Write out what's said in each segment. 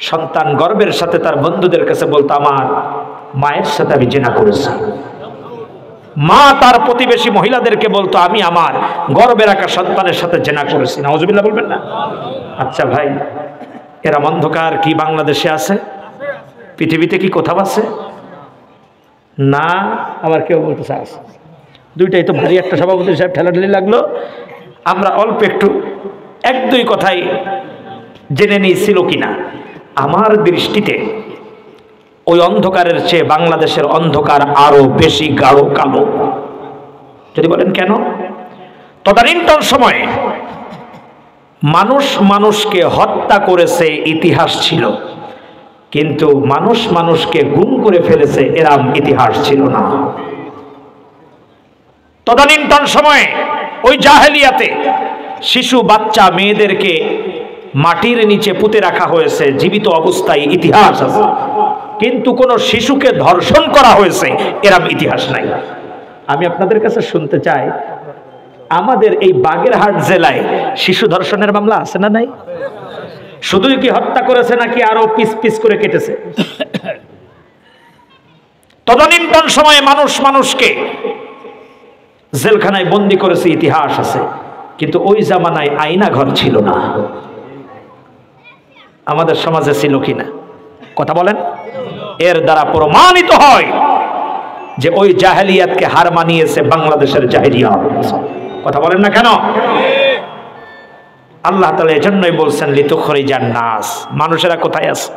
সন্তান গর্বের সাথে তার বন্ধুদের কাছে বলতো, আমার মায়ের সাথে আমি জিনা করেছি। মা তার প্রতিবেশী মহিলাদেরকে বলতো, আমি আমার গর্বে রাখা সন্তানের সাথে জিনা করেছি। নাউজুবিল্লাহ বলবেন না? আচ্ছা ভাই, এরম অন্ধকার কি বাংলাদেশে আছে? পৃথিবীতে কি কোথাও আছে? না। আবার কেউ বলতেছে আছে। দুইটাই তো ভারী একটা সভাপতি সাহেব ঠেলাঠেলি লাগলো। আমরা অল্প একটু এক দুই কথাই জেনে নিয়েছিল কিনা। আমার দৃষ্টিতে ওই অন্ধকারের চেয়ে বাংলাদেশের অন্ধকার আরো বেশি গাঢ় কালো। যদি বলেন কেন? তদানীন্তন সময়ে মানুষ মানুষকে হত্যা করেছে ইতিহাস ছিল, কিন্তু মানুষ মানুষকে গুম করে ফেলেছে এরম ইতিহাস ছিল না। তদানীন্তন সময়ে ওই জাহেলিয়াতে শিশু বাচ্চা মেয়েদেরকে মাটির নিচে পুঁতে রাখা হয়েছে, জীবিত অবস্থায় ইতিহাস আছে, কিন্তু কোন শিশুকে ধর্ষণ করা হয়েছে এরম ইতিহাস নাই। আমি আপনাদের কাছে শুনতে চাই, আমাদের এই বাগেরহাট জেলায় শিশু ধর্ষণের মামলা আছে না নাই? শুধুই কি হত্যা করেছে নাকি আরো পিস পিস করে কেটেছে? তদানীন্তন সময়ে মানুষ মানুষকে জেলখানায় বন্দী করেছে ইতিহাস আছে, কিন্তু ওই জামানায় আয়না ঘর ছিল না। আমাদের সমাজে ছিল কিনা কথা বলেন? এর দ্বারা প্রমাণিত হয় যে ওই জাহেলিয়াতকে হার মানিয়েছে বাংলাদেশের জাহেলিয়াত। কথা বলেন না কেন? আল্লাহ তাআলা এজন্যই বলছেন, লিতুখরিজান নাস, মানুষেরা কোথায় আছে?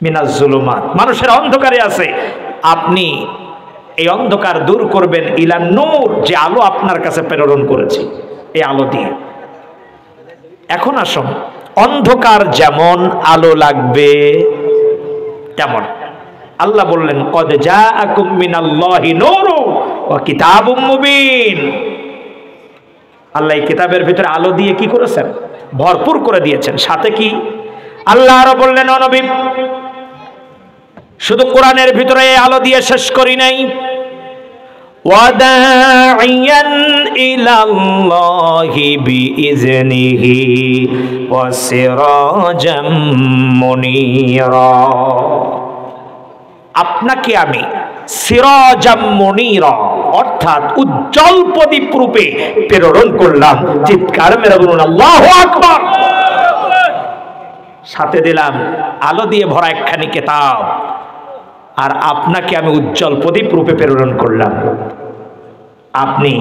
মিনাজ জুলুমাত, মানুষের অন্ধকারে আছে। আপনি এই অন্ধকার দূর করবেন ইলান নূর, যে আলো আপনার কাছে প্রেরণ করেছি, এই আলো দিয়ে। এখন আসুন, অন্ধকার যেমন আলো লাগবে তেমন আল্লাহ বললেন, কদ জাআকুম মিনাল্লাহি নূরু ওয়া কিতাবুম মুবিন। আল্লাহ এই কিতাবের ভিতরে আলো দিয়ে কি করেছেন? ভরপুর করে দিয়েছেন। সাথে কি আল্লাহ আরো বললেন, ও নবী, শুধু কোরআনের ভিতরে আলো দিয়ে শেষ করি নাই, ওয়াদাইয়ান ইলাল্লাহি বিইজনিহি ওয়া সিরাজাম মুনীরা। আপনাকে আমি সিরাজাম মুনীরা অর্থাৎ উজ্জ্বল প্রদীপ রূপে প্রেরণ করলাম। চিৎকার মেরে বলুন আল্লাহু আকবার। সাথে দিলাম আলো দিয়ে ভরা একখানি কিতাব, আর আপনাকে আমি উজ্জ্বল প্রদীপ রূপে প্রেরণ করলাম। আপনি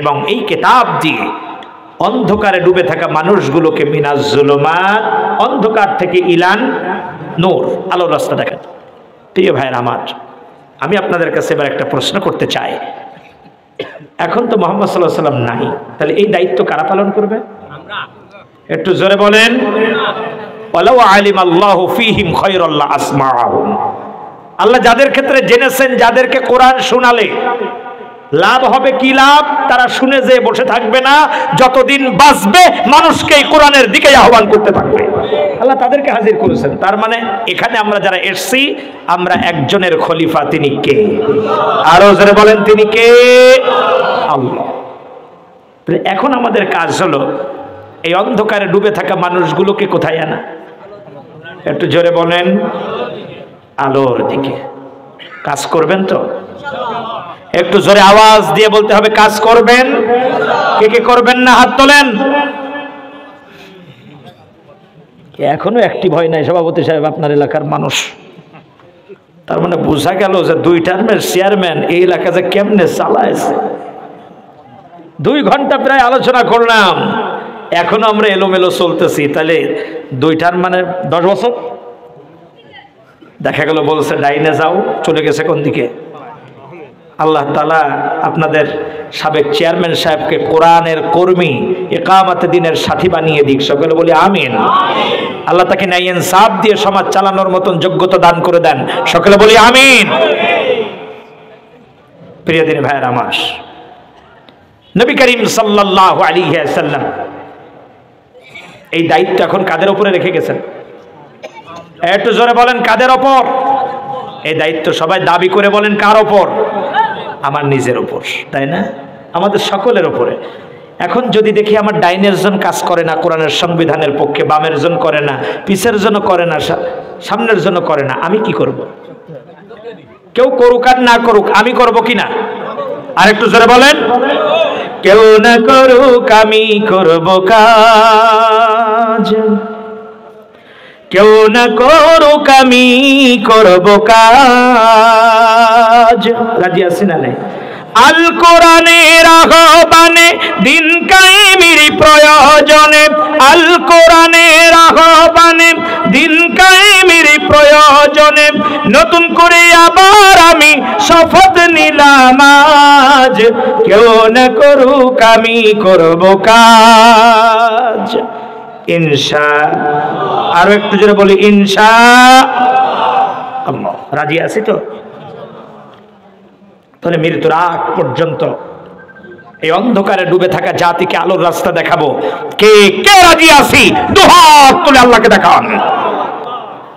এবং এই কিতাব দিয়ে অন্ধকারে ডুবে থাকা মানুষগুলোকে মিনাজ জুলুমাত, অন্ধকার থেকে ইলান নূর, আলোর রাস্তা দেখান। প্রিয় ভাইয়ের আমার, আমি আপনাদের কাছে এবার একটা প্রশ্ন করতে চাই। এখন তো মুহাম্মদ সাল্লাল্লাহু আলাইহি ওয়াসাল্লাম নাই, তাহলে এই দায়িত্ব কারা পালন করবে? একটু জোরে বলেন। ওয়ালাউ আলিমাল্লাহু ফীহিম খায়রাল আসমাআহুম। আল্লাহ যাদের ক্ষেত্রে জেনেছেন, যাদেরকে কোরআন শোনালে লাভ হবে, কি লাভ? তারা শুনে যে বসে থাকবে না, যতদিন বাঁচবে মানুষকে এই কোরআনের দিকে আহ্বান করতে থাকবে। আল্লাহ তাদেরকে হাজির করেছেন। তার মানে এখানে আমরা যারা এসছি, আমরা একজনের খলিফা। তিনি কে? আরো জোরে বলেন, তিনি কে? আল্লাহ। এখন আমাদের কাজ হলো এই অন্ধকারে ডুবে থাকা মানুষগুলোকে কোথায় আনা? একটু জোরে বলেন, আলোর দিকে। কাজ করবেন তো? একটু জোরে আওয়াজ দিয়ে বলতে হবে, কাজ করবেন? কে কে করবেন না হাত তোলেন। এখনো অ্যাক্টিভ হয় নাই সভাপতি সাহেব আপনার এলাকার মানুষ। তার মানে বোঝা গেল যে 2 টার্মের চেয়ারম্যান এই এলাকা যে কেমনে চালাইছে। 2 ঘন্টা প্রায় আলোচনা করলাম, এখনো আমরা এলোমেলো চলতেছি। তাহলে 2 টার্ম মানে 10 বছর। দেখা গেল বলছে ডাইনে যাও, চলে গেছে কোন দিকে? আল্লাহ তাআলা আপনাদের সাবেক চেয়ারম্যান সাহেবকে কোরআনের কর্মী, ইকামতে দ্বীনের সাথী বানিয়ে দিক। সকলে বলি আমিন। আল্লাহ তাকে ন্যায় ইনসাফ দিয়ে সমাজ চালানোর মতন যোগ্যতা দান করে দেন। সকলে বলি আমিন। প্রিয় দিনী ভাইয়ের আমার, নবী করিম সাল্লাল্লাহু আলাইহি ওয়াসাল্লাম এই দায়িত্ব এখন কাদের উপরে রেখে গেছেন? একটু জোরে বলেন, কাদের ওপর? এই দায়িত্ব সবাই দাবি করে বলেন, কার ওপর? আমার নিজের ওপর, তাই না? আমাদের সকলের ওপরে। এখন যদি দেখি আমার ডাইনের জন কাজ করে না কোরআনের সংবিধানের পক্ষে, বামের জন করে না, পিছের জন করে না, সামনের জন করে না, আমি কি করব? কেউ করুক আর না করুক, আমি করব কিনা? আর একটু জোরে বলেন। কেউ না করুক আমি করব কাজ, কেউ না করুক আমি করব কাজ। রাজি আছি না নাই? আল কোরআনের আহ্বানে দিন কায়েমের প্রয়োজনে, আল কোরআনের আহ্বানে দিন কায়েমের প্রয়োজনে নতুন করে আবার আমি শপথ নিলাম আজ, কেউ না করুক আমি করব কাজ ইনশাআল্লাহ। আরো একটু জোরে বলি ইনশাআল্লাহ। রাজি আছি তো? তাহলে মৃত্যুর আগ পর্যন্ত এই অন্ধকারে ডুবে থাকা জাতিকে আলোর রাস্তা দেখাবো। কে কে রাজি আছি? দুহাত তুলে আল্লাহকে দেখান।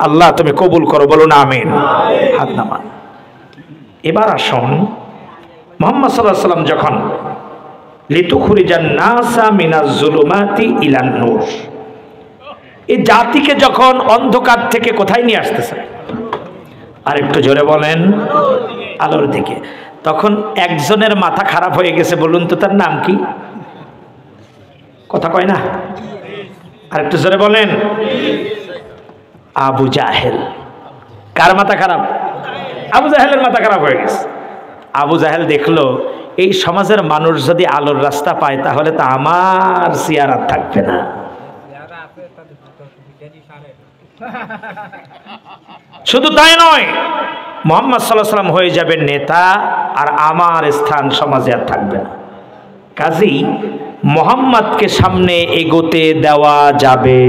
আল্লাহ তুমি কবুল করো, বলুন আমিন। হাত নামান। এবার আসুন, মুহাম্মদ সাল্লাল্লাহু আলাইহি ওয়াসাল্লাম যখন লিতুখরিজান নাসা মিনাজ জুলুমাতি ইলান নূর, এই জাতিকে যখন অন্ধকার থেকে কোথায় নিয়ে আসতেছে? আর একটু জোরে বলেন, আলোর দিকে। তখন একজনের মাথা খারাপ হয়ে গেছে, বলুন তো তার নাম কি? কথা কয় না? আর একটু জোরে বলেন। আবু জাহেল। কার মাথা খারাপ? আবু জাহেলের মাথা খারাপ হয়ে গেছে। আবু জাহেল দেখলো এই সমাজের মানুষ যদি আলোর রাস্তা পায় তাহলে তো আমার চেয়ার আর থাকবে না। শুধু তাই নয়, মুহাম্মদ সাল্লাল্লাহু আলাইহি ওয়াসাল্লাম হয়ে যাবেন নেতা, আর আমার স্থান সমাজে আর থাকবে না। কাজেই মুহাম্মদকে সামনে এগোতে দেওয়া যাবে?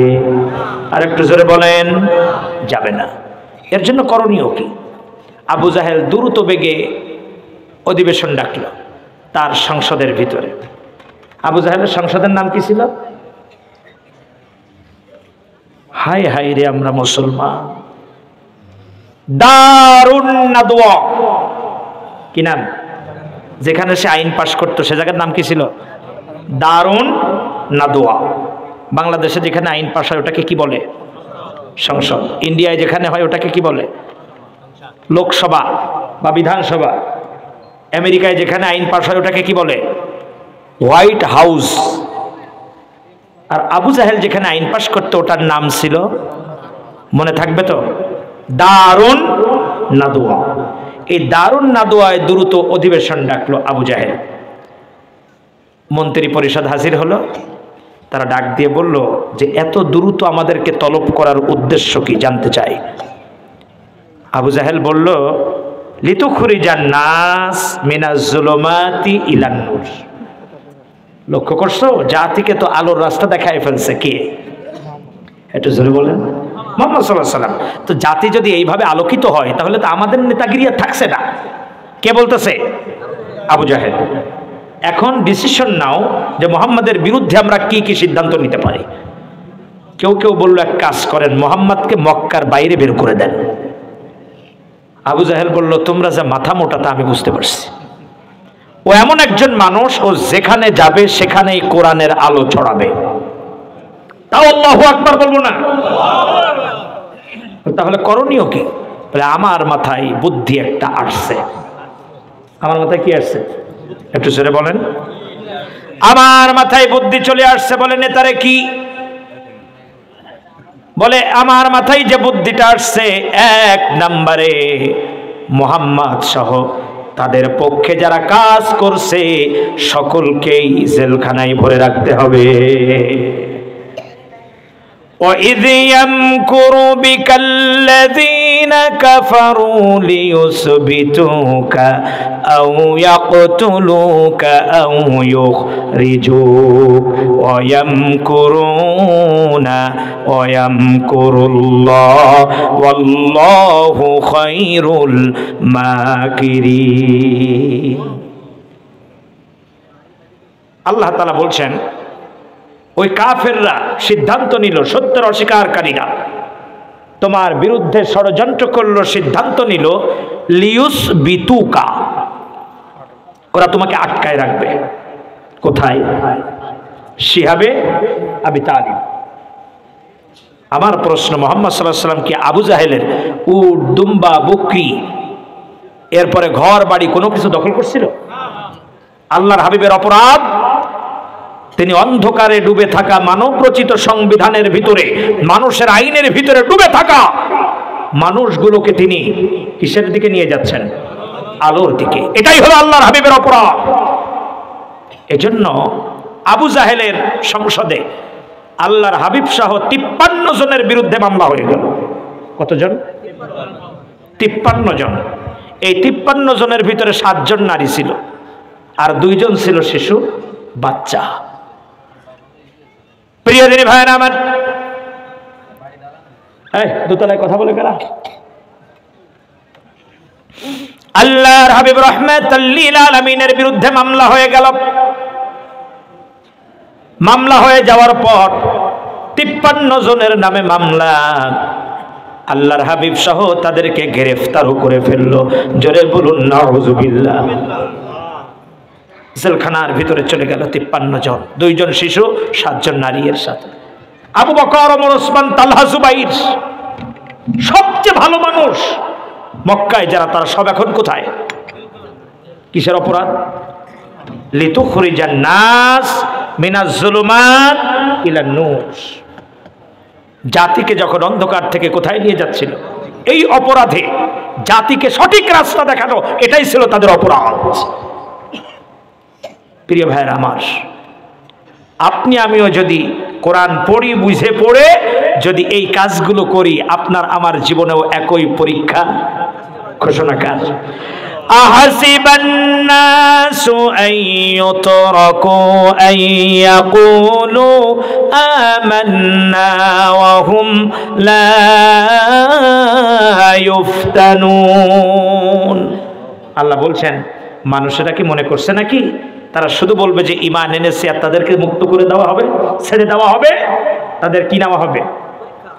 আর একটু জোরে বলেন, যাবে না। এর জন্য করণীয় কি? আবু জাহেল দ্রুত বেগে অধিবেশন ডাকল তার সংসদের ভিতরে। আবু জাহেলের সংসদের নাম কি ছিল? হাই হাই রে আমরা মুসলমান, দারুন নাদওয়া। কি নাম? যেখানে সে আইন পাশ করতো সে জায়গার নাম কি ছিল? দারুন নাদওয়া। বাংলাদেশে যেখানে আইন পাশ হয় ওটাকে কি বলে? সংসদ। ইন্ডিয়ায় যেখানে হয় ওটাকে কি বলে? লোকসভা বা বিধানসভা। আমেরিকায় যেখানে আইন পাশ হয় ওটাকে কি বলে? White house. আর আবু জাহেল যেখানে আইন পাশ করতো ওটার নাম ছিল, মনে থাকবে তো, দারুন নাদওয়া। এই দারুন নাদওয়ায় দ্রুত অধিবেশন ডাকলো আবু জাহেল। মন্ত্রী পরিষদ হাজির হলো। তারা ডাক দিয়ে বলল যে এত দ্রুত আমাদেরকে তলব করার উদ্দেশ্য কি, জানতে চাই। আবু জাহেল বলল, লিতুখরিজান নাস মিনাজ জুলুমাতি ইলান নূর। লক্ষ্য করছো, জাতিকে তো আলোর রাস্তা দেখায় ফেলছে কে? একটু জোরে বলেন। মুহাম্মদ সাল্লাল্লাহু আলাইহি ওয়াসাল্লাম। তো জাতি যদি এইভাবে আলোকিত হয় তাহলে তো আমাদের নেতাগিরি আর থাকছে না। কে বলতেছে? আবু জাহেল। এখন ডিসিশন নাও যে মুহাম্মাদের বিরুদ্ধে আমরা কি কি সিদ্ধান্ত নিতে পারি। কেউ কেউ বলল এক কাজ করেন, মুহাম্মাদকে মক্কার বাইরে বের করে দেন। আবু জাহেল বলল, তোমরা যা মাথা মোটা তা আমি বুঝতে পারছি। ও এমন একজন মানুষ, ও যেখানে যাবে সেখানেই কোরআনের আলো ছড়াবে। তাও আল্লাহু আকবার বলবো না? তাহলে করণীয় কি? আমার মাথায় বুদ্ধি একটা আসছে। আমার মাথায় কি আসছে? একটু জোরে বলেন। আমার মাথায় বুদ্ধি চলে আসছে। বলে নেতারে কি? বলে আমার মাথায় যে বুদ্ধিটা আসছে, এক নম্বরে মুহাম্মদ সহ তাদের পক্ষে যারা কাজ করছে সকলকেই জেলখানায় ভরে রাখতে হবে। وَإِذْ يَمْكُرُ بِكَ الَّذِينَ كَفَرُوا لِيُثْبِتُوكَ أَوْ يَقْتُلُوكَ أَوْ يُخْرِجُوكَ وَيَمْكُرُونَ وَيَمْكُرُ اللَّهُ وَاللَّهُ خَيْرُ الْمَاكِرِينَ। আল্লাহ তাআলা বলছেন, ওই কাফেররা সিদ্ধান্ত নিল, সত্যের অস্বীকারীরা তোমার বিরুদ্ধে ষড়যন্ত্র করলো, সিদ্ধান্ত নিল লিউস বিতুকা, ওরা তোমাকে আটকায় রাখবে। কোথায়? শিহাবে আবি তালিব। আমার প্রশ্ন, মুহাম্মদ সাল্লাল্লাহু আলাইহি ওয়াসাল্লাম কি আবু জাহেলের উট, দুম্বা, বকরি, এরপরে ঘর বাড়ি কোনো কিছু দখল করছিল? আল্লাহর হাবিবের অপরাধ, তিনি অন্ধকারে ডুবে থাকা মানব রচিত সংবিধানের ভিতরে, মানুষের আইনের ভিতরে ডুবে থাকা মানুষগুলোকে তিনি কিসের দিকে নিয়ে যাচ্ছেন? আলোর দিকে। এটাই হলো আল্লাহর হাবিবের অপরাধ। এজন্য আবু জাহেলের সংসদে আল্লাহর হাবিব সহ 53 জনের বিরুদ্ধে মামলা হয়ে গেল। কতজন? 53 জন। এই 53 জনের ভিতরে 7 জন নারী ছিল, আর 2 জন ছিল শিশু, বাচ্চা। প্রিয় দিনী ভাইরা আমার, দোতলায় কথা বলে গেলা। আল্লাহর হাবিব রাহমাতাল লিল আলামিনের বিরুদ্ধে মামলা হয়ে গেল। মামলা হয়ে যাওয়ার পর 53 জনের নামে মামলা, আল্লাহর হাবিব সহ তাদেরকে গ্রেফতারও করে ফেললো। জোরে বলুন নাউযুবিল্লাহ। জেলখানার ভিতরে চলে গেল 53 জন, 2 জন শিশু, 7 জন নারী এর সাথে। আবু বকর, ওমর, ওসমান, তালহা, জুবাইর, সবচেয়ে ভালো মানুষ মক্কায় যারা, তারা সব এখন কোথায়? কিসের অপরাধ? লিতুখরিজান নাস মিনাজ জুলুমাত ইলান নূর। জাতিকে যখন অন্ধকার থেকে কোথায় নিয়ে যাচ্ছিল? এই অপরাধে জাতিকে সঠিক রাস্তা দেখানো, এটাই ছিল তাদের অপরাধ। প্রিয় ভাইয়ের আমার, আপনি আমিও যদি কোরআন পড়ি, বুঝে পড়ে যদি এই কাজগুলো করি, আপনার আমার জীবনেও একই পরীক্ষা ঘোষণাকার। আহাসিবান নাসু আইয়ুতরাকু আইয়াকুলু আমান্না ওয়া হুম লা ইফতানুন। আল্লাহ বলছেন, মানুষেরা কি মনে করছে নাকি তারা শুধু বলবে যে ঈমান এনেছে আর তাদেরকে মুক্ত করে দেওয়া হবে, ছেড়ে দেওয়া হবে? তাদের কি নেওয়া হবে?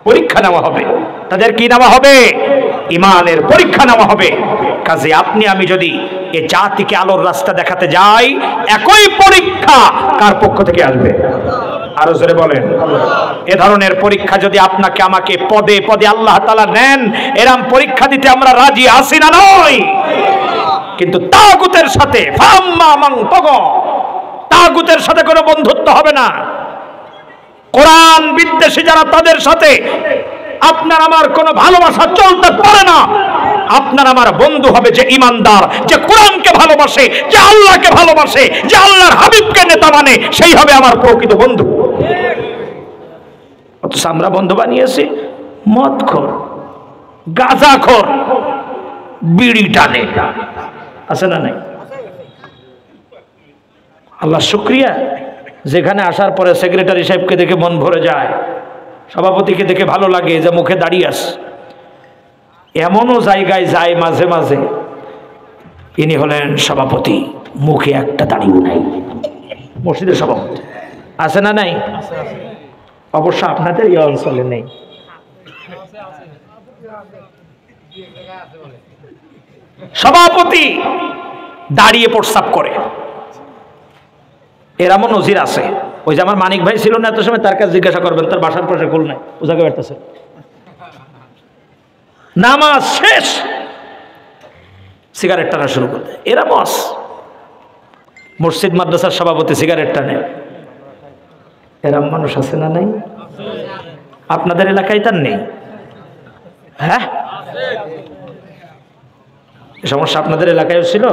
পরীক্ষা নেওয়া হবে। তাদের কি নেওয়া হবে? ঈমানের পরীক্ষা নেওয়া হবে। কাজে আপনি আমি যদি এ জাতিকে আলোর রাস্তা দেখাতে যাই, একই পরীক্ষা কার পক্ষ থেকে আসবে? আরো জোরে বলেন। এ ধরনের পরীক্ষা যদি আপনাকে আমাকে পদে পদে আল্লাহ তাআলা নেন, এরকম পরীক্ষা দিতে আমরা রাজি আছি না নই? কিন্তু তাগুতের সাথে তাগুতের সাথে কোনো বন্ধুত্ব হবে না। কোরআন বিদ্বেষী যারা, তাদের সাথে আপনার আমার কোনো ভালোবাসা চলতে পারে না। আপনার আমার বন্ধু হবে যে ইমানদার, যে কোরআনকে ভালোবাসে, যে আল্লাহকে ভালোবাসে, যে আল্লাহর হাবিবকে নেতা মানে, সেই হবে আমার প্রকৃত বন্ধু। অথচ আমরা বন্ধু বানিয়েছি মদখোর, গাঁজাখোর, বিড়ি টানে, আছে না নাই? আল্লাহ শুকরিয়া, যেখানে আসার পরে সেক্রেটারি সাহেবকে দেখে মন ভরে যায়, সভাপতিকে দেখে ভালো লাগে যে মুখে দাঁড়িয়ে আছে। এমনও জায়গায় যায় মাঝে মাঝে, ইনি হলেন সভাপতি, মুখে একটা দাঁড়িয়েও নাই, মসজিদের সভাপতি, আছে না নাই? অবশ্য আপনাদের এই অঞ্চলে নেই। সভাপতি দাঁড়িয়ে প্রস্তাব করে, এমন নজির আছে। ওই যে আমার মানিক ভাই ছিল না এত সময়, তার কাছে জিজ্ঞাসা করবেন, তার বাসার পাশে খোল নাই, ওজাকে বেরতেছে। নামাজ শেষ, সিগারেট টানা শুরু করবে। এরামস মসজিদ মাদ্রাসার সভাপতি সিগারেট টানে, এরম মানুষ আছে না নাই? আপনাদের এলাকায় তার নেই? হ্যাঁ, সমস্যা আপনাদের এলাকায়ও ছিল?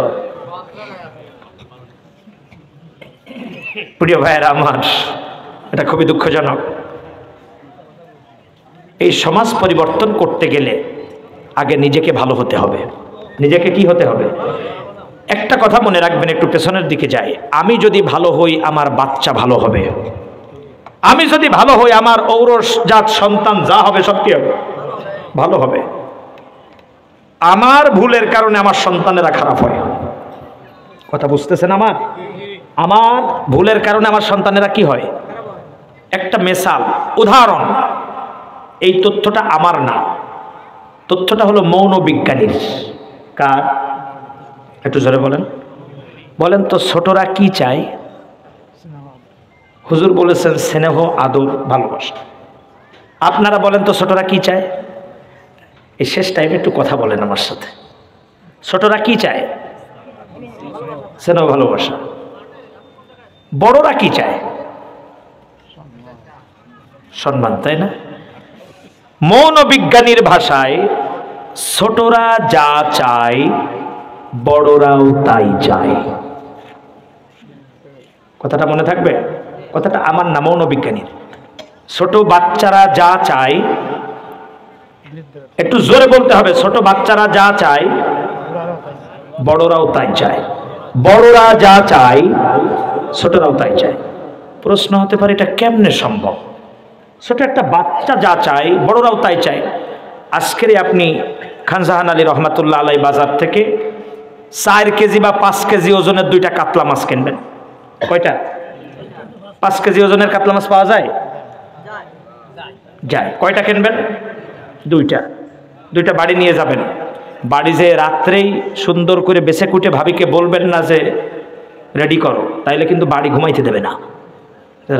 প্রিয় ভাইয়েরা আমার, এটা খুবই দুঃখজনক। এই সমাজ পরিবর্তন করতে গেলে আগে নিজেকে ভালো হতে হবে। নিজেকে কি হতে হবে? একটা কথা মনে রাখবেন, একটু পেছনের দিকে যাই। আমি যদি ভালো হই, আমার বাচ্চা ভালো হবে। আমি যদি ভালো হই, আমার ঔরসজাত সন্তান যা হবে সব কি হবে? ভালো হবে। আমার ভুলের কারণে আমার সন্তানেরা খারাপ হয়। কথা বুঝতেছেন আমার? আমার ভুলের কারণে আমার সন্তানেরা কি হয়? একটা মেসাল, উদাহরণ, এই তথ্যটা আমার না, তথ্যটা হলো মৌন বিজ্ঞানীর। কার? একটু জোরে বলেন, বলেন তো, ছোটরা কি চায়? হুজুর বলেছেন স্নেহ, আদর, ভালোবাসা। আপনারা বলেন তো ছোটরা কি চায়? এই শেষ টাইমে একটু কথা বলেন আমার সাথে। ছোটরা কি চায়? স্নেহ, ভালোবাসা। বড়রা কি চায়? সম্মান, তাই না? মনোবিজ্ঞানীর ভাষায় ছোটরা যা চায় বড়রাও তাই চায়। কথাটা মনে থাকবে? কথাটা আমার না, মনোবিজ্ঞানীর। ছোট বাচ্চারা যা চায়, একটু জোরে বলতে হবে, ছোট বাচ্চারা যা চায় বড়রাও তাই চায়। বড়রা যা চায় ছোটরাও তাই চায়। প্রশ্ন হতে পারে এটা কেমনে সম্ভব? ছোট একটা বাচ্চা যা চায় বড়রাও তাই চায়। আজকের আপনি খানজাহান আলী রহমাতুল্লাহ আলাই বাজার থেকে 4 কেজি বা 5 কেজি ওজনের 2টা কাতলা মাছ কিনবেন। কয়টা? 5 কেজি ওজনের কাতলা মাছ পাওয়া যায়? যায়। কয়টা কিনবেন? 2টা বাড়ি নিয়ে যাবেন। বাড়ি যে রাত্রেই সুন্দর করে বেছে কুটে ভাবিকে বলবেন না যে রেডি করো, তাইলে কিন্তু বাড়ি ঘুমাইতে দেবে না।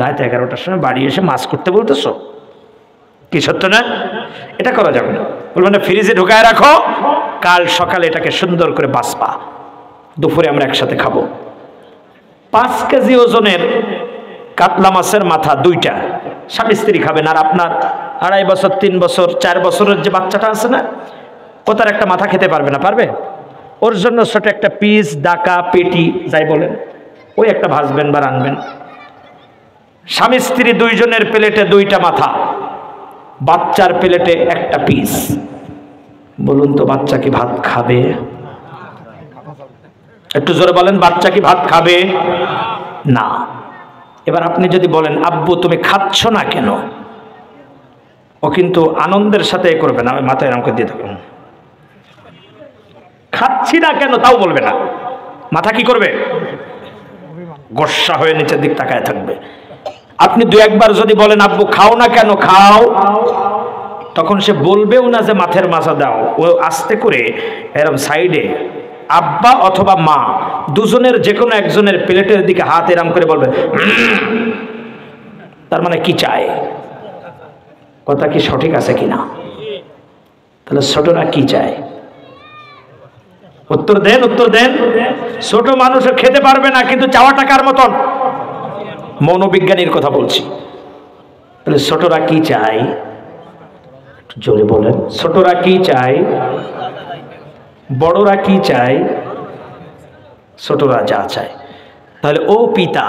রাত 11টার সময় বাড়ি এসে মাছ করতে বলতেছো, কি সত্য না? এটা করা যাবে না। বলবেন না ফ্রিজে ঢুকায় রাখো, কাল সকালে এটাকে সুন্দর করে বাছবা, দুপুরে আমরা একসাথে খাবো। 5 কেজি ওজনের কাতলা মাছের মাথা 2টা স্বামী স্ত্রী খাবেন। আর আপনার 2.5 বছর, 3 বছর, 4 বছরের যে বাচ্চাটা আছে না, ও তার একটা মাথা খেতে পারবে না, পারবে? ওর জন্য ছোট একটা পিস, ডাকা, পেটি যাই বলেন, ওই একটা ভাজবেন বা রানবেন। স্বামী স্ত্রী 2 জনের প্লেটে 2টা মাথা, বাচ্চার প্লেটে একটা পিস। বলুন তো বাচ্চা কি ভাত খাবে? একটু জোরে বলেন, বাচ্চা কি ভাত খাবে? না। এবার আপনি যদি বলেন আব্বু তুমি খাচ্ছ না কেন, ও কিন্তু আনন্দের সাথে করবে না, মাথায় এরকম করে দিয়ে থাকবেন, খাচ্ছি না কেন তাও বলবে না, মাথা কি করবে? গোস্সা হয়ে নিচের দিক তাকায় থাকবে। আপনি 2-1 বার যদি বলেন আব্বু খাও না কেন, খাও, তখন সে বলবেও না যে মাথার মাজা দাও। ও আস্তে করে এরকম সাইডে আব্বা অথবা মা দুজনের যে কোনো একজনের প্লেটের দিকে হাত এরম করে বলবে, তার মানে কি চায়? কথা কি সঠিক আছে কিনা? তাহলে ছোটরা কি চায়? উত্তর দেন, উত্তর দেন। ছোট মানুষ খেতে পারবে না, কিন্তু চাওয়া টাকার মতন। মনোবিজ্ঞানীর কথা বলছি। তাহলে ছোটরা কি চায়? জোরে বলেন, ছোটরা কি চায়? বড়রা কি চায়? ছোটরা যা চায়। তাহলে ও পিতা,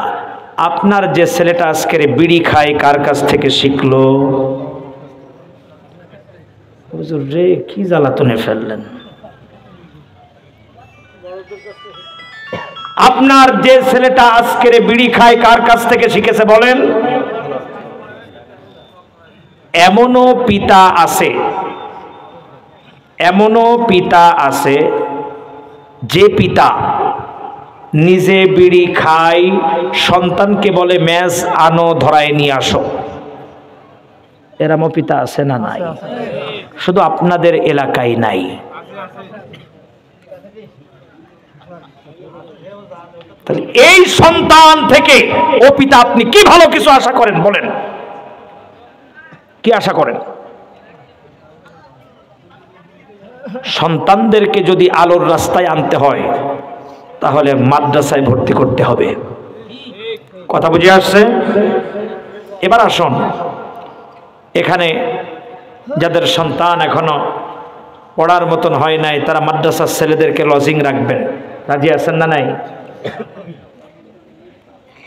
আপনার যে ছেলেটা আজকের বিড়ি খায় কার কাছ থেকে শিখলো? হুজুর রে কি জ্বালাতনে ফেললেন। আপনার যে ছেলেটা আজকের বিড়ি খায় কার কাছ থেকে শিখেছে বলেন? এমনও পিতা আছে, এমনও পিতা আছে যে পিতা নিজে বিড়ি খায়, সন্তানকে বলে ম্যাচ আনো, ধরায় নিয়ে আসো। এরমও পিতা আছে না নাই? শুধু আপনাদের এলাকায় নাই। তাহলে এই সন্তান থেকে ও পিতা আপনি কি ভালো কিছু আশা করেন বলেন? কি আশা করেন? সন্তানদেরকে যদি আলোর রাস্তায় আনতে হয় তাহলে মাদ্রাসায় ভর্তি করতে হবে। কথা বুঝে আসছে? এবার আসুন, এখানে যাদের সন্তান এখনো পড়ার মতন হয় নাই, তারা মাদ্রাসার ছেলেদেরকে লজিং রাখবেন, রাজি আছেন না নাই?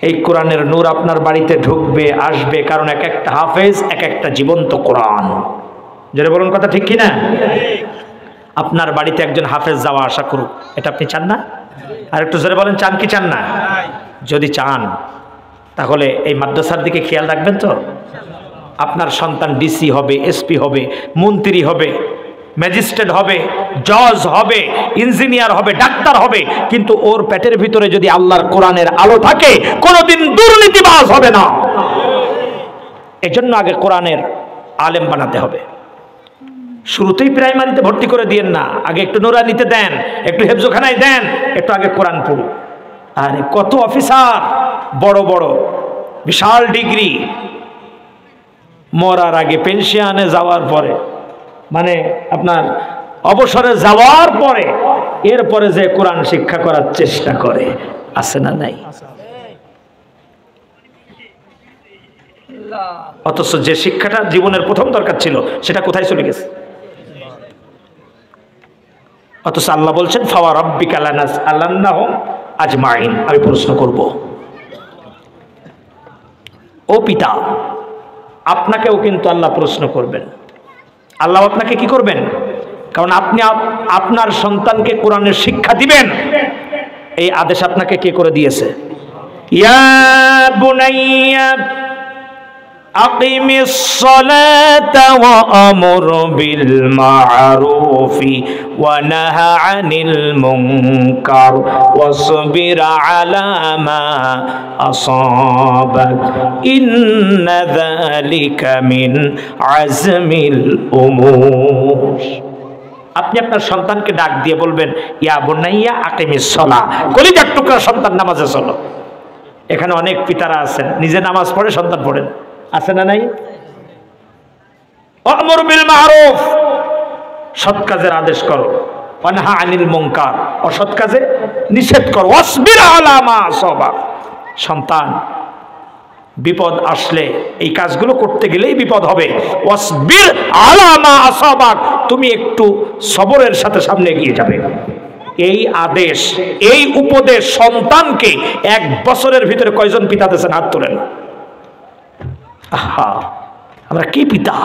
এই কোরআনের নূর আপনার বাড়িতে ঢুকবে, আসবে, কারণ এক একটা হাফেজ এক একটা জীবন্ত কোরআন। যারা বলুন কথা ঠিক কিনা? আপনার বাড়িতে একজন হাফেজ যাওয়া আশা করুক, এটা আপনি চান না? আর একটু জোরে বলেন, চান কি চান না? যদি চান তাহলে এই মাদ্রাসার দিকে খেয়াল রাখবেন তো। আপনার সন্তান ডিসি হবে, এসপি হবে, মন্ত্রী হবে, ম্যাজিস্ট্রেট হবে, জজ হবে, ইঞ্জিনিয়ার হবে, ডাক্তার হবে, কিন্তু ওর পেটের ভিতরে যদি আল্লাহর কোরআনের আলো থাকে কোনোদিন দুর্নীতিবাজ হবে না। এজন্য আগে কোরআনের আলেম বানাতে হবে। শুরুতেই প্রাইমারিতে ভর্তি করে দিয়েন না, আগে একটু নুরানিতে দেন, একটু হেফজোখানায় দেন, একটু আগে কোরআন পড়ুন। আর কত অফিসার বড় বড় বিশাল ডিগ্রি, মরার আগে পেনশনে যাওয়ার পরে, মানে আপনার অবসরে যাওয়ার পরে এরপরে যে কোরআন শিক্ষা করার চেষ্টা করে, আছে না নাই? অথচ যে শিক্ষাটা জীবনের প্রথম দরকার ছিল সেটা কোথায় চলে গেছে? অথচ আল্লাহ বলছেন ফাওয়া রাব্বিকা লানাসআলান্নাহুম আজমাইন, আমি প্রশ্ন করব। ও পিতা, আপনাকেও কিন্তু আল্লাহ প্রশ্ন করবেন। আল্লাহ আপনাকে কি করবেন? কারণ আপনি আপনার সন্তানকে কোরআনের শিক্ষা দিবেন, এই আদেশ আপনাকে কে করে দিয়েছে? ইয়া বুনাইয়া আকিমিস সালাতা ওয়া আমুর বিল মা'রুফি ওয়া নাহা আনিল মুনকার ওয়াসবির আলা মা আসাবাক ইন্না যালিকা মিন আজমিল উমুর। আপনি আপনার সন্তানকে ডাক দিয়ে বলবেন ইয়া বুনাইয়া আকিমিস সালাহ, কলিজার টুকরা সন্তান নামাজে চলো। এখানে অনেক পিতারা আছেন নিজে নামাজ পড়ে সন্তান পড়েন, আছে না নাই? আমর বিল মারুফ, সৎ কাজের আদেশ করো, ওয়ানহা আনিল মুনকার, অসৎ কাজে নিষেধ করো, ওয়াসবির আলা মা আসাবাক। সন্তান বিপদ আসলে এই কাজগুলো করতে গেলেই বিপদ হবে। ওয়াসবির আলা মা আসাবাক, তুমি একটু সবরের সাথে সামনে এগিয়ে যাবে। এই আদেশ, এই উপদেশ সন্তানকে 1 বছরের ভিতরে কয়জন পিতা দিয়েছেন? হাত তোলেন। আহা, আমরা কি পিতা,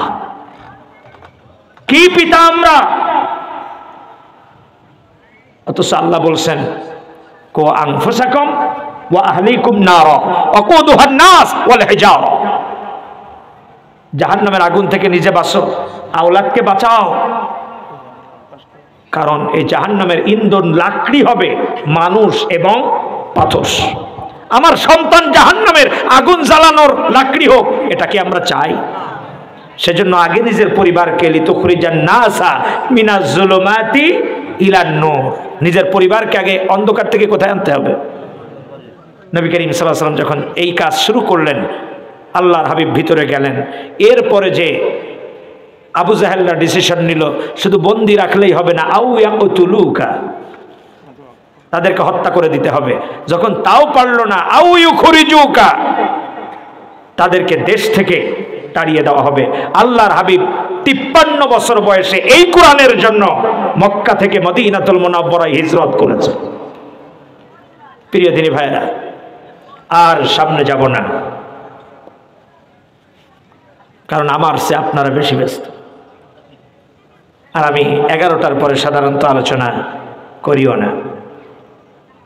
কি পিতা আমরা! অথচ আল্লাহ বলছেন কো আনফুসাকুম ওয়া আহলিকুম নারা ওয়াকুদুহান নাস ওয়াল হিজারা, জাহান্নামের আগুন থেকে নিজে বাঁচো, আওলাদকে বাঁচাও। কারণ এই জাহান্নামের ইন্ধন লাকড়ি হবে মানুষ এবং পাথর। আমার সন্তান জাহান্নামের আগুন জ্বালানোর লাকড়ি হোক, এটা কি আমরা চাই? সেজন্য আগে নিজের পরিবারকে লিতুখরিজান নাসা মিনাজ জুলুমাতি ইলান নূর, নিজের পরিবারকে আগে অন্ধকার থেকে কোথায় আনতে হবে? নবী করিম সাল্লাল্লাহু আলাইহি ওয়াসাল্লাম যখন এই কাজ শুরু করলেন, আল্লাহর হাবিব ভিতরে গেলেন। এরপরে যে আবু জাহেলরা ডিসিশন নিল শুধু বন্দি রাখলেই হবে না, আউ ইয়াকতুলুকা, তাদেরকে হত্যা করে দিতে হবে। যখন তাও পারল না, আউ ইউখরিজুকা, তাদেরকে দেশ থেকে তাড়িয়ে দেওয়া হবে। আল্লাহর হাবিব 53 বছর বয়সে এই কোরআনের জন্য মক্কা থেকে মদিনাতুল মুনাওয়ারায় হিজরত করেছে। প্রিয় দিনী ভাইরা, আর সামনে যাব না, কারণ আমার চেয়ে আপনারা বেশি ব্যস্ত। আর আমি 11টার পরে সাধারণত আলোচনা করিও না।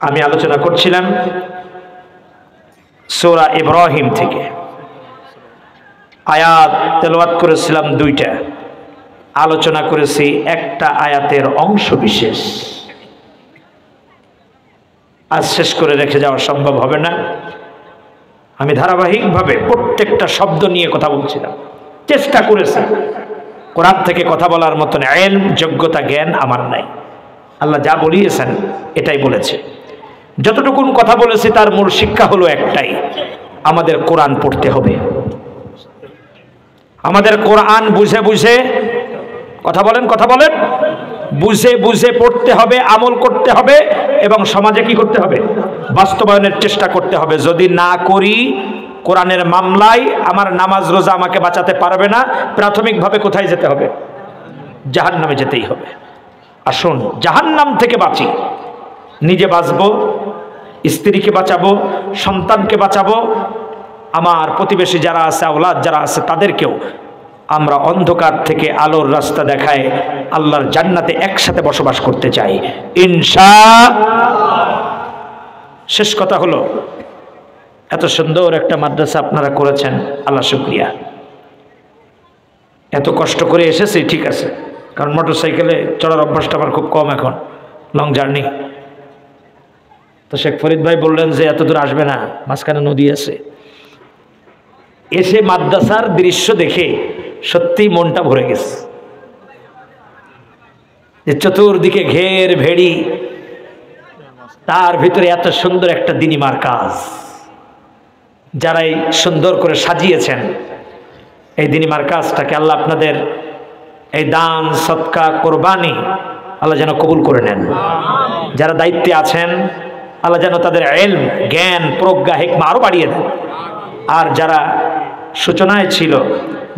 আমি আলোচনা করছিলাম সূরা ইব্রাহিম থেকে, আয়াত তেলাওয়াত করেছিলাম 2টা, আলোচনা করেছি একটা আয়াতের অংশ বিশেষ। আজ শেষ করে রেখে যাওয়া সম্ভব হবে না। আমি ধারাবাহিকভাবে প্রত্যেকটা শব্দ নিয়ে কথা বলছিলাম, চেষ্টা করেছি। কোরআন থেকে কথা বলার মতন ইলম, যোগ্যতা, জ্ঞান আমার নাই। আল্লাহ যা বলিয়েছেন এটাই বলেছে। যতটুকুন কথা বলেছি তার মূল শিক্ষা হলো একটাই, আমাদের কোরআন পড়তে হবে। আমাদের কোরআন বুঝে বুঝে, কথা বলেন বুঝে বুঝে পড়তে হবে, আমল করতে হবে এবং সমাজে কি করতে হবে? বাস্তবায়নের চেষ্টা করতে হবে। যদি না করি, কোরআনের মামলায় আমার নামাজ রোজা আমাকে বাঁচাতে পারবে না। প্রাথমিকভাবে কোথায় যেতে হবে? জাহান্নামে যেতেই হবে। আসুন জাহান্নাম থেকে বাঁচি, নিজে বাঁচবো, স্ত্রীকে বাঁচাবো, সন্তানকে বাঁচাবো, আমার প্রতিবেশী যারা আছে, আওলাদ যারা আছে তাদেরকেও আমরা অন্ধকার থেকে আলোর রাস্তা দেখায় আল্লাহর জান্নাতে একসাথে বসবাস করতে চাই ইনশাআল্লাহ। শেষ কথা হলো, এত সুন্দর একটা মাদ্রাসা আপনারা করেছেন, আল্লাহ শুকরিয়া। এত কষ্ট করে এসেছি, ঠিক আছে, কারণ মোটরসাইকেলে চড়ার অভ্যাসটা আমার খুব কম এখন, লং জার্নি। তো শেখ ফরিদ ভাই বললেন যে এত দূর আসবে না, মাঝখানে নদী আছে। এসে মাদ্রাসার দৃশ্য দেখে সত্যি মনটা ভরে গেছে, যে চতুর্দিকে ঘের ভেড়ি, তার ভিতরে এত সুন্দর একটা দিনী মার্কাজ, যারাই সুন্দর করে সাজিয়েছেন এই দিনী মার্কাজটাকে, আল্লাহ আপনাদের এই দান সদকা কোরবানি আল্লাহ যেন কবুল করে নেন। যারা দায়িত্বে আছেন আল্লাহ যেন তাদের ইলম, জ্ঞান, প্রজ্ঞা, হিকমা আরো বাড়িয়ে দেন। আর যারা সূচনায় ছিল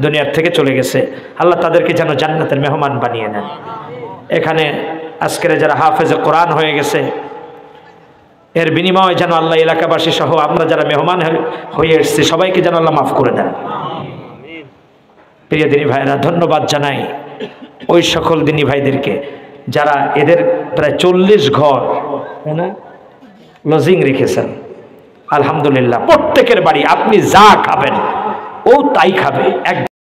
দুনিয়ার থেকে চলে গেছে আল্লাহ তাদেরকে যেন জান্নাতের মেহমান বানিয়ে নেন। এখানে আজকের যারা হাফেজে কোরআন হয়ে গেছে এর বিনিময়ে যেন আল্লাহ এলাকাবাসী সহ আমরা যারা মেহমান হয়ে এসেছি সবাইকে যেন আল্লাহ মাফ করে দেন। প্রিয় দিনী ভাইরা, ধন্যবাদ জানাই ওই সকল দিনী ভাইদেরকে যারা এদের প্রায় 40 ঘর লজিং রেখেছেন। আলহামদুলিল্লাহ, প্রত্যেকের বাড়ি আপনি যা খাবেন ও তাই খাবে।